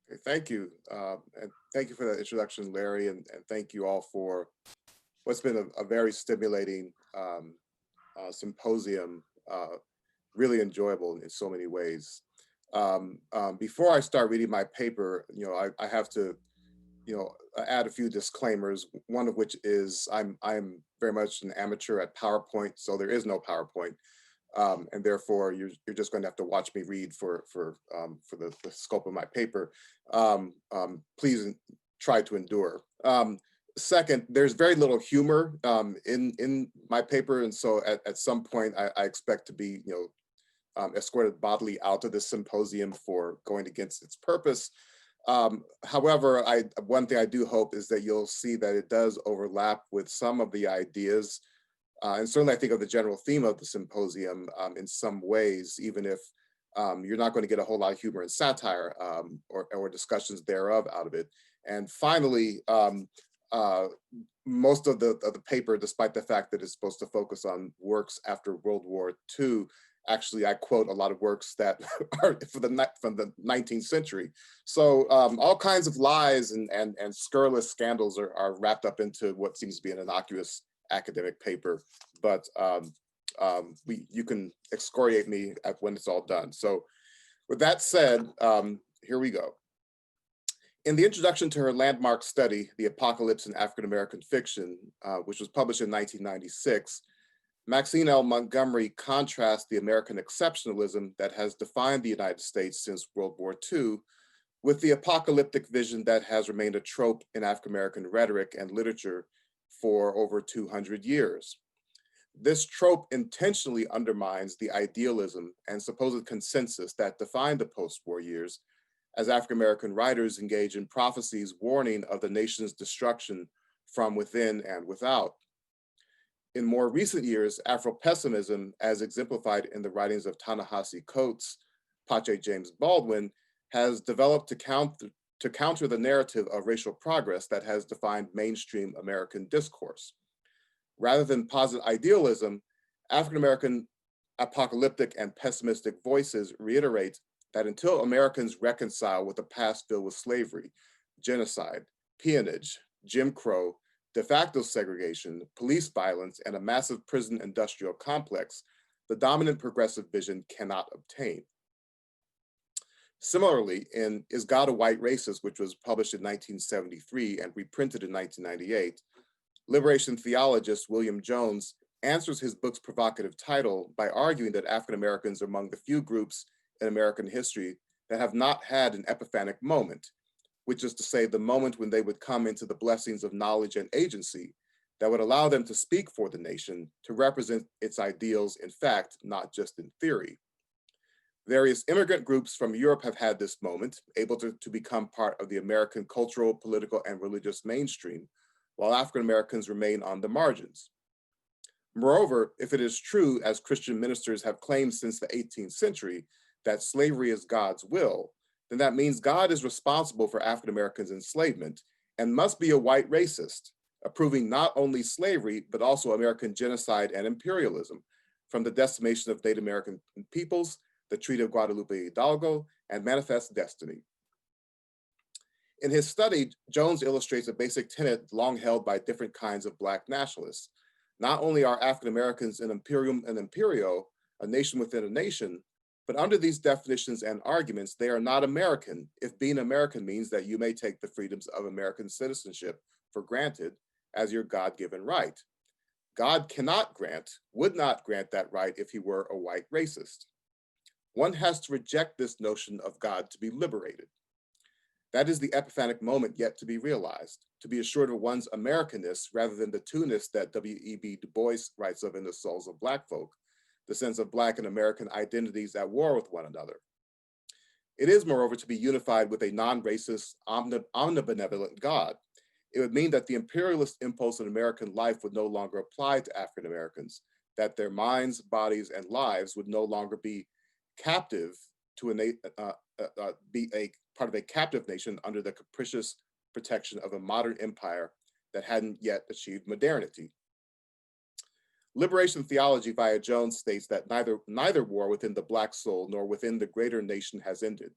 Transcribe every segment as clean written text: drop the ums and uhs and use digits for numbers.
Okay, thank you. And thank you for that introduction, Larry, and thank you all for what's been a very stimulating symposium, really enjoyable in so many ways. Before I start reading my paper, I have to, add a few disclaimers, one of which is I'm very much an amateur at PowerPoint, so there is no PowerPoint. And therefore you're just going to have to watch me read for the scope of my paper. Please try to endure. Second, there's very little humor in my paper, and so at some point I expect to be escorted bodily out of this symposium for going against its purpose. However, one thing I do hope is that you'll see that it does overlap with some of the ideas and certainly I think of the general theme of the symposium in some ways, even if you're not going to get a whole lot of humor and satire or discussions thereof out of it. And finally, most of the paper, despite the fact that it's supposed to focus on works after World War II, actually I quote a lot of works that are from the 19th century. So all kinds of lies and scurrilous scandals are wrapped up into what seems to be an innocuous academic paper, but you can excoriate me when it's all done. So with that said, here we go. In the introduction to her landmark study, The Apocalypse in African-American Fiction, which was published in 1996, Maxine L.Montgomery contrasts the American exceptionalism that has defined the United States since World War II with the apocalyptic vision that has remained a trope in African-American rhetoric and literature for over 200 years. This trope intentionally undermines the idealism and supposed consensus that defined the post-war years, as African-American writers engage in prophecies warning of the nation's destruction from within and without. In more recent years, Afro-pessimism, as exemplified in the writings of Ta-Nehisi Coates, James Baldwin, has developed to counter the narrative of racial progress that has defined mainstream American discourse. Rather than posit idealism, African-American apocalyptic and pessimistic voices reiterate that until Americans reconcile with a past filled with slavery, genocide, peonage, Jim Crow, de facto segregation, police violence, and a massive prison industrial complex, the dominant progressive vision cannot obtain. Similarly, in Is God a White Racist, which was published in 1973 and reprinted in 1998, liberation theologist William Jones answers his book's provocative title by arguing that African Americans are among the few groups in American history that have not had an epiphanic moment, which is to say the moment when they would come into the blessings of knowledge and agency that would allow them to speak for the nation, to represent its ideals in fact, not just in theory. Various immigrant groups from Europe have had this moment, able to become part of the American cultural, political, and religious mainstream, while African Americans remain on the margins. Moreover, if it is true, as Christian ministers have claimed since the 18th century, that slavery is God's will, then that means God is responsible for African Americans' enslavement and must be a white racist, approving not only slavery, but also American genocide and imperialism, from the decimation of Native American peoples, the Treaty of Guadalupe Hidalgo, and Manifest Destiny. In his study, Jones illustrates a basic tenet long held by different kinds of Black nationalists. Not only are African Americans an imperium and imperio, a nation within a nation, but under these definitions and arguments, they are not American if being American means that you may take the freedoms of American citizenship for granted as your God-given right. God cannot grant, would not grant that right if he were a white racist. One has to reject this notion of God to be liberated. That is the epiphanic moment yet to be realized, to be assured of one's Americanness rather than the two-ness that W.E.B. Du Bois writes of in The Souls of Black Folk, the sense of Black and American identities at war with one another. It is, moreover, to be unified with a non-racist, omnibenevolent God. It would mean that the imperialist impulse in American life would no longer apply to African Americans, that their minds, bodies, and lives would no longer be captive to be a part of a captive nation under the capricious protection of a modern empire that hadn't yet achieved modernity. Liberation theology via Jones states that neither war within the Black soul nor within the greater nation has ended.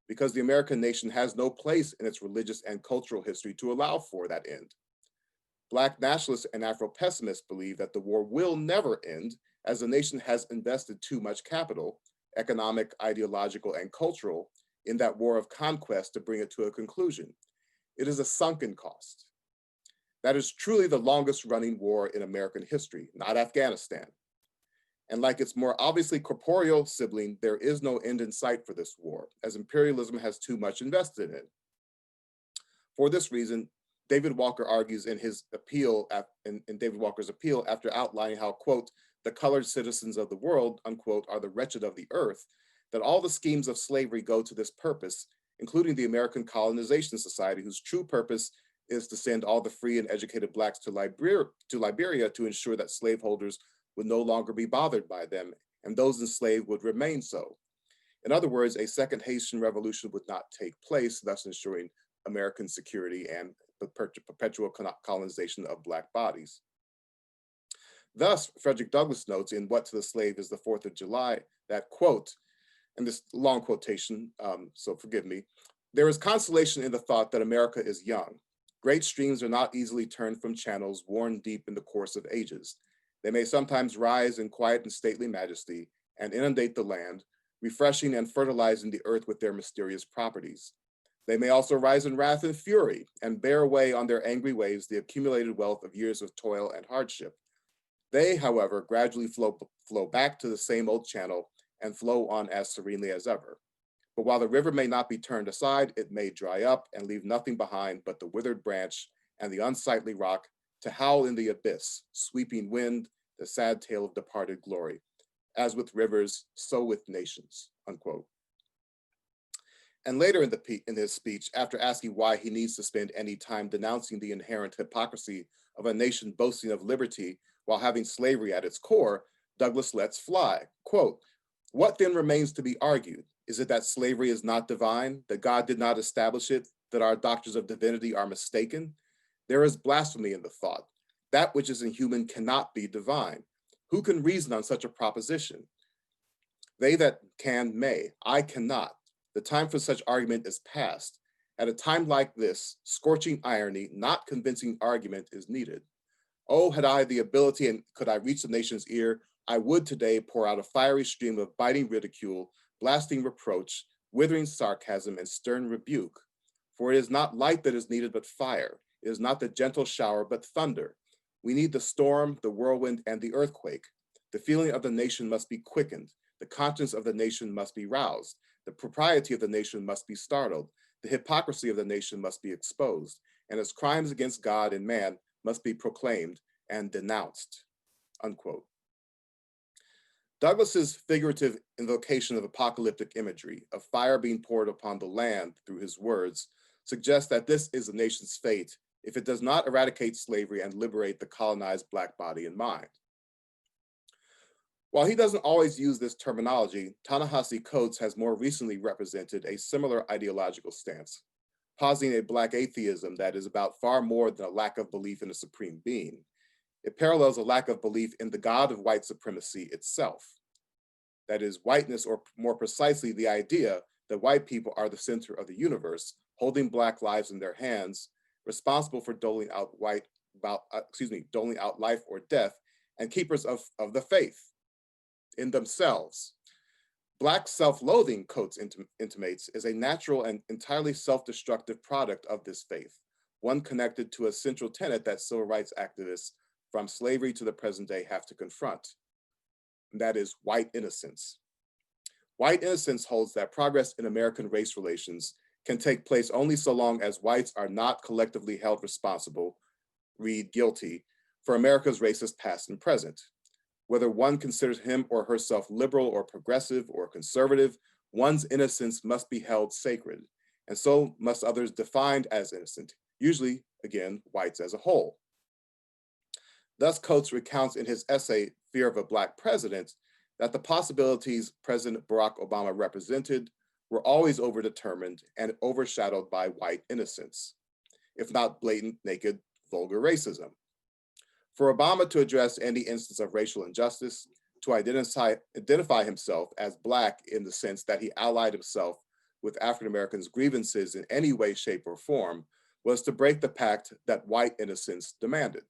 because the American nation has no place in its religious and cultural history to allow for that end. Black nationalists and Afro-pessimists believe that the war will never end, as the nation has invested too much capital, economic, ideological, and cultural, in that war of conquest to bring it to a conclusion. It is a sunken cost. That is truly the longest running war in American history, not Afghanistan. And like its more obviously corporeal sibling, there is no end in sight for this war, as imperialism has too much invested in it. For this reason, David Walker argues in his appeal, in David Walker's appeal, after outlining how, quote, the colored citizens of the world, unquote, are the wretched of the earth, that all the schemes of slavery go to this purpose, including the American Colonization Society, whose true purpose is to send all the free and educated Blacks to Liberia to ensure that slaveholders would no longer be bothered by them, and those enslaved would remain so. In other words, a second Haitian revolution would not take place, thus ensuring American security and the perpetual colonization of Black bodies. Thus, Frederick Douglass notes in What to the Slave is the 4th of July that, quote, and this long quotation, so forgive me, there is consolation in the thought that America is young. Great streams are not easily turned from channels worn deep in the course of ages. They may sometimes rise in quiet and stately majesty and inundate the land, refreshing and fertilizing the earth with their mysterious properties. They may also rise in wrath and fury and bear away on their angry waves the accumulated wealth of years of toil and hardship. They, however, gradually flow back to the same old channel and flow on as serenely as ever. But while the river may not be turned aside, it may dry up and leave nothing behind but the withered branch and the unsightly rock to howl in the abyss, sweeping wind, the sad tale of departed glory. As with rivers, so with nations, unquote. And later in his speech, after asking why he needs to spend any time denouncing the inherent hypocrisy of a nation boasting of liberty while having slavery at its core, Douglass lets fly, quote, what then remains to be argued? Is it that slavery is not divine, that God did not establish it, that our doctrines of divinity are mistaken? There is blasphemy in the thought. That which is inhuman cannot be divine. Who can reason on such a proposition? They that can may, I cannot. The time for such argument is past. At a time like this, scorching irony, not convincing argument is needed. Oh, had I the ability and could I reach the nation's ear, I would today pour out a fiery stream of biting ridicule, blasting reproach, withering sarcasm, and stern rebuke. For it is not light that is needed, but fire. It is not the gentle shower, but thunder. We need the storm, the whirlwind, and the earthquake. The feeling of the nation must be quickened. The conscience of the nation must be roused. The propriety of the nation must be startled. The hypocrisy of the nation must be exposed. And its crimes against God and man must be proclaimed and denounced, unquote. Douglass's figurative invocation of apocalyptic imagery, of fire being poured upon the land through his words, suggests that this is the nation's fate if it does not eradicate slavery and liberate the colonized Black body and mind. While he doesn't always use this terminology, Ta-Nehisi Coates has more recently represented a similar ideological stance, positing a Black atheism that is about far more than a lack of belief in a supreme being. It parallels a lack of belief in the God of white supremacy itself. That is, whiteness, or more precisely, the idea that white people are the center of the universe, holding Black lives in their hands, responsible for doling out life or death, and keepers of the faith in themselves. Black self-loathing, Coates intimates, is a natural and entirely self-destructive product of this faith, one connected to a central tenet that civil rights activists from slavery to the present day have to confront, and that is white innocence. White innocence holds that progress in American race relations can take place only so long as whites are not collectively held responsible, read guilty, for America's racist past and present. Whether one considers him or herself liberal or progressive or conservative, one's innocence must be held sacred, and so must others defined as innocent, usually, again, whites as a whole. Thus, Coates recounts in his essay, Fear of a Black President, that the possibilities President Barack Obama represented were always overdetermined and overshadowed by white innocence, if not blatant, naked, vulgar racism. For Obama to address any instance of racial injustice, to identify himself as Black in the sense that he allied himself with African Americans' grievances in any way, shape, or form was to break the pact that white innocence demanded.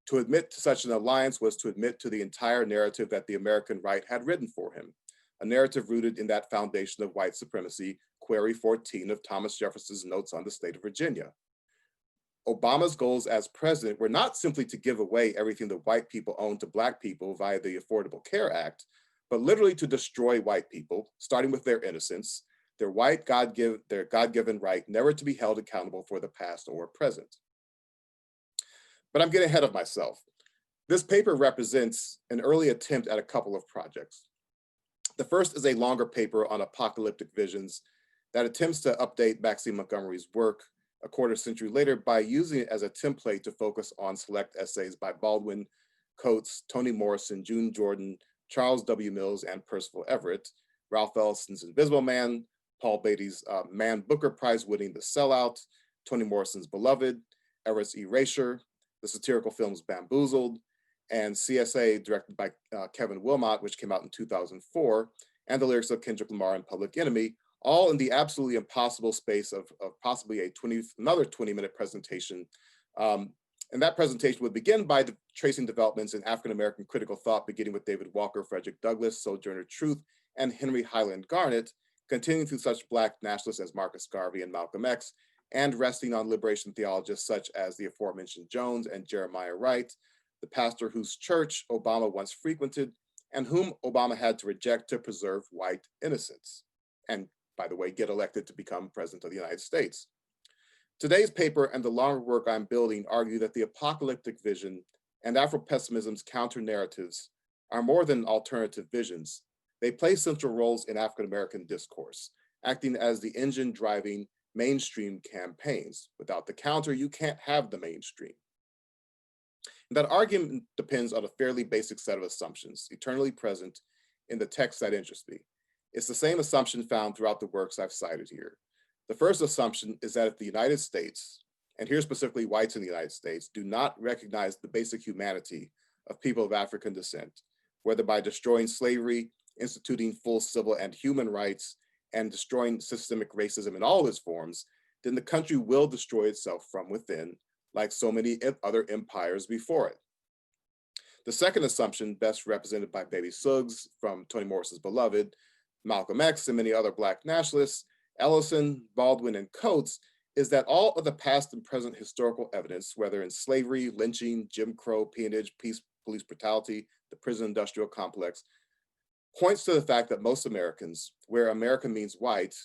To admit to such an alliance was to admit to the entire narrative that the American right had written for him, a narrative rooted in that foundation of white supremacy, Quarry 14 of Thomas Jefferson's Notes on the State of Virginia. Obama's goals as president were not simply to give away everything that white people owned to Black people via the Affordable Care Act, but literally to destroy white people, starting with their innocence, their God-given right never to be held accountable for the past or present. But I'm getting ahead of myself. This paper represents an early attempt at a couple of projects. The first is a longer paper on apocalyptic visions that attempts to update Maxine Montgomery's work a quarter century later by using it as a template to focus on select essays by Baldwin, Coates, Toni Morrison, June Jordan, Charles W. Mills, and Percival Everett, Ralph Ellison's Invisible Man, Paul Beatty's Man Booker Prize-winning The Sellout, Toni Morrison's Beloved, Everett's Erasure, the satirical films Bamboozled, and CSA, directed by Kevin Wilmot, which came out in 2004, and the lyrics of Kendrick Lamar and Public Enemy, all in the absolutely impossible space of possibly another 20-minute presentation. And that presentation would begin by tracing developments in African-American critical thought, beginning with David Walker, Frederick Douglass, Sojourner Truth, and Henry Highland Garnet, continuing through such Black nationalists as Marcus Garvey and Malcolm X, and resting on liberation theologists such as the aforementioned Jones and Jeremiah Wright, the pastor whose church Obama once frequented and whom Obama had to reject to preserve white innocence, and by the way, get elected to become president of the United States. Today's paper and the longer work I'm building argue that the apocalyptic vision and Afro-pessimism's counter-narratives are more than alternative visions. They play central roles in African-American discourse, acting as the engine driving mainstream campaigns. Without the counter, you can't have the mainstream. And that argument depends on a fairly basic set of assumptions, eternally present in the text that interest me. It's the same assumption found throughout the works I've cited here. The first assumption is that if the United States, and here specifically whites in the United States, do not recognize the basic humanity of people of African descent, whether by destroying slavery, instituting full civil and human rights, and destroying systemic racism in all its forms, then the country will destroy itself from within, like so many other empires before it. The second assumption, best represented by Baby Suggs from Toni Morrison's Beloved, Malcolm X, and many other Black nationalists, Ellison, Baldwin, and Coates, is that all of the past and present historical evidence, whether in slavery, lynching, Jim Crow, peonage, police brutality, the prison industrial complex, points to the fact that most Americans, where America means white,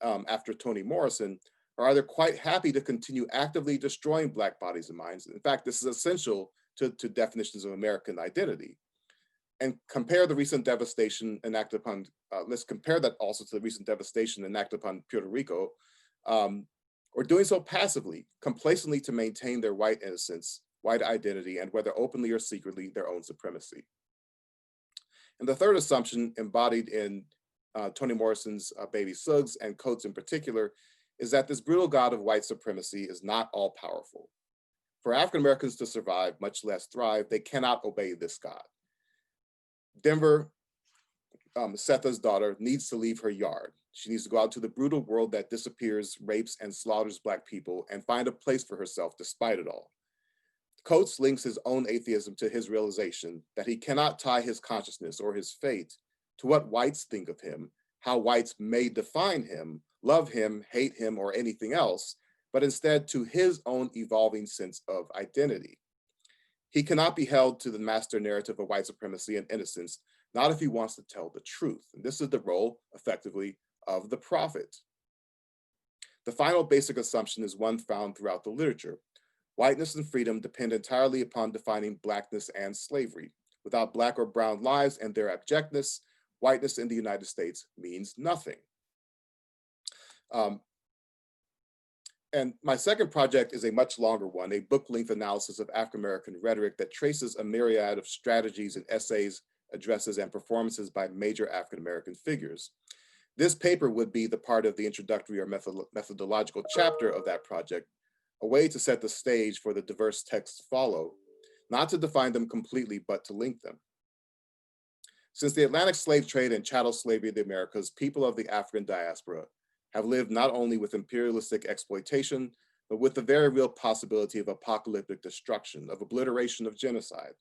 after Toni Morrison, are either quite happy to continue actively destroying Black bodies and minds. In fact, this is essential to definitions of American identity. And compare the recent devastation enacted upon, let's compare that also to the recent devastation enacted upon Puerto Rico, or doing so passively, complacently to maintain their white innocence, white identity, and whether openly or secretly, their own supremacy. And the third assumption embodied in Toni Morrison's Baby Suggs and Coates in particular is that this brutal god of white supremacy is not all powerful. For African Americans to survive, much less thrive, they cannot obey this god. Denver, Setha's daughter, needs to leave her yard. She needs to go out to the brutal world that disappears, rapes, and slaughters Black people and find a place for herself despite it all. Coates links his own atheism to his realization that he cannot tie his consciousness or his fate to what whites think of him, how whites may define him, love him, hate him, or anything else, but instead to his own evolving sense of identity. He cannot be held to the master narrative of white supremacy and innocence, not if he wants to tell the truth. And this is the role, effectively, of the prophet. The final basic assumption is one found throughout the literature. Whiteness and freedom depend entirely upon defining Blackness and slavery. Without Black or brown lives and their abjectness, whiteness in the United States means nothing. And my second project is a much longer one, a book-length analysis of African-American rhetoric that traces a myriad of strategies and essays, addresses, and performances by major African-American figures. This paper would be the part of the introductory or methodological chapter of that project, a way to set the stage for the diverse texts to follow, not to define them completely, but to link them. Since the Atlantic slave trade and chattel slavery of the Americas, people of the African diaspora have lived not only with imperialistic exploitation, but with the very real possibility of apocalyptic destruction, of obliteration, of genocide.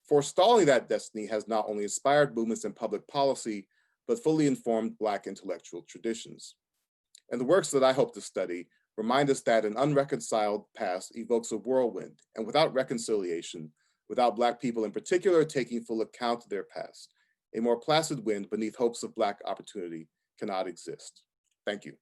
Forestalling that destiny has not only inspired movements in public policy, but fully informed Black intellectual traditions. And the works that I hope to study remind us that an unreconciled past evokes a whirlwind, and without reconciliation, without Black people in particular taking full account of their past, a more placid wind beneath hopes of Black opportunity cannot exist. Thank you.